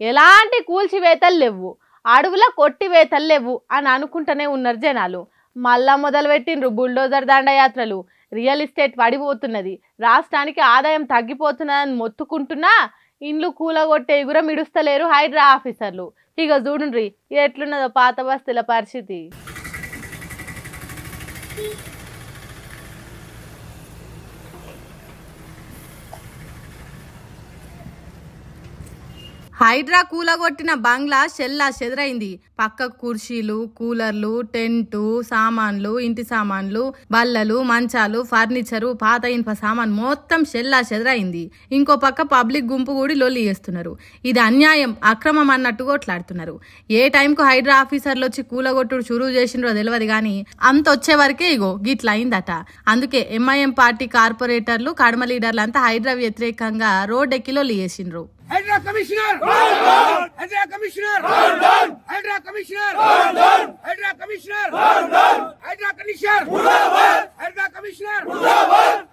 ఎలాంటి కూల్చివేతలు లేవు, అడవుల కొట్టివేతలు లేవు అని అనుకుంటూనే ఉన్నారు జనాలు. మళ్ళా మొదలుపెట్టిండ్రు బుల్డోజర్ దండయాత్రలు. రియల్ ఎస్టేట్ పడిపోతున్నది, రాష్ట్రానికి ఆదాయం తగ్గిపోతున్నదని మొత్తుకుంటున్నా ఇండ్లు కూలగొట్టే ఎగురం ఇడుస్తలేరు హైడ్రా ఆఫీసర్లు. ఇక చూడుండ్రి ఎట్లున్నదో పాత బస్తీల పరిస్థితి. హైడ్రా కూలగొట్టిన బంగ్లా షెల్లా చెదరైంది. పక్క కుర్చీలు, కూలర్లు, టెంటు సామాన్లు, ఇంటి సామాన్లు, బల్లలు, మంచాలు, ఫర్నిచరు, పాత ఇనుప సామాన్ మొత్తం షెల్లా చెదరైంది. ఇంకో పక్క పబ్లిక్ గుంపు కూడి లొల్లి చేస్తున్నారు. ఇది అన్యాయం, అక్రమం అన్నట్టు కొట్లాడుతున్నారు. ఏ టైంకు హైడ్రా ఆఫీసర్లు వచ్చి కూలగొట్టుడు చురువు చేసిండ్రో తెలియదు గాని అంత వచ్చే వరకే ఇగో గిట్ల అయిందట. అందుకే ఎంఐఎం పార్టీ కార్పొరేటర్లు, కడమ లీడర్లు అంతా హైడ్రా వ్యతిరేకంగా రోడ్డెక్కి లొల్లి చేసిండ్రు. Hydraa commissioner Hydraa commissioner Hydraa commissioner Hydraa commissioner Hydraa commissioner Hydraa commissioner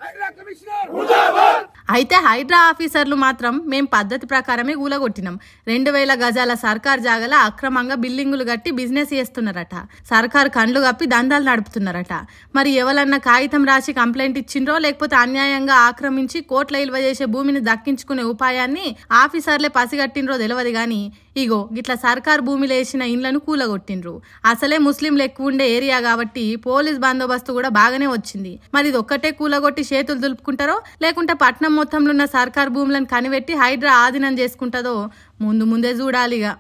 Hydraa commissioner. అయితే హైడ్రా ఆఫీసర్లు మాత్రం మేం పద్ధతి ప్రకారమే కూలగొట్టినాం. 2000 గజాల సర్కార్ జాగల అక్రమంగా బిల్డింగులు కట్టి బిజినెస్ చేస్తున్నారట. సర్కార్ కండ్లు కప్పి దందాలు నడుపుతున్నారట. మరి ఎవరన్నా కాగితం రాసి కంప్లైంట్ ఇచ్చిండ్రో లేకపోతే అన్యాయంగా ఆక్రమించి కోట్ల విలువ చేసే భూమిని దక్కించుకునే ఉపాయాన్ని ఆఫీసర్లే పసిగట్టిండ్రో తెలియదు గాని ఇగో గిట్ల సర్కార్ భూమిలో వేసిన ఇండ్లను కూలగొట్టిండ్రు. అసలే ముస్లింలు ఎక్కువ ఉండే ఏరియా కాబట్టి పోలీస్ బందోబస్తు కూడా బాగానే వచ్చింది. మరి ఇది ఒక్కటే కూలగొట్టి చేతులు దులుపుకుంటారో లేకుంటే పట్నం మొత్తంలో ఉన్న సర్కార్ భూములను కనిపెట్టి హైడ్రా ఆధీనం చేసుకుంటుందో ముందే చూడాలిగా.